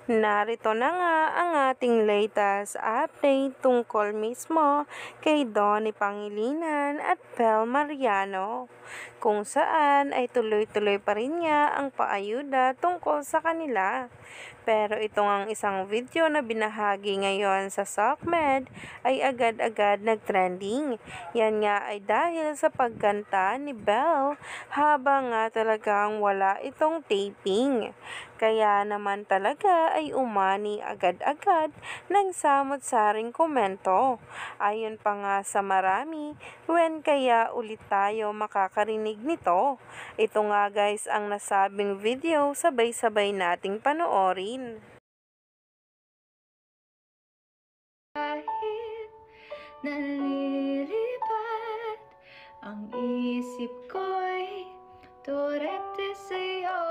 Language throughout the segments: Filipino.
Narito na nga ang ating latest update tungkol mismo kay Donnie Pangilinan at Bel Mariano, kung saan ay tuloy-tuloy pa rin niya ang paayuda tungkol sa kanila. Pero itong ang isang video na binahagi ngayon sa SOCMED ay agad-agad nag-trending. Yan nga ay dahil sa pagkanta ni Bel habang nga talagang wala itong taping. Kaya naman talaga ay umani agad-agad ng samot-saring komento. Ayon pa nga sa marami, when kaya ulit tayo makakarinig nito? Ito nga guys ang nasabing video, sabay-sabay nating panoorin. Kahit nalilipat ang isip ko'y turete sa'yo.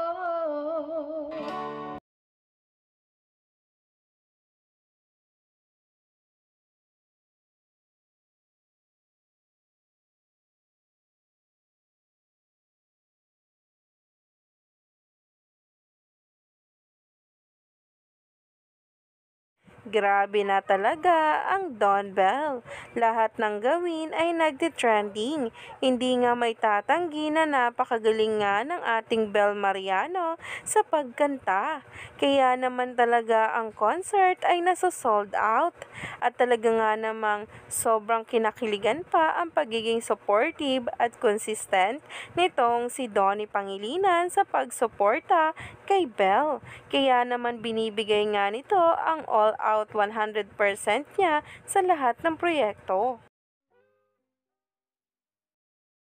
Grabe na talaga ang Don Bell. Lahat ng gawin ay nagtitrending. Hindi nga may tatanggi na napakagaling nga ng ating Bel Mariano sa pagkanta. Kaya naman talaga ang concert ay nasa-sold out. At talaga nga namang sobrang kinakiligan pa ang pagiging supportive at consistent nitong si Donnie Pangilinan sa pagsuporta kay Bel. Kaya naman binibigay nga nito ang all-out 100% niya sa lahat ng proyekto.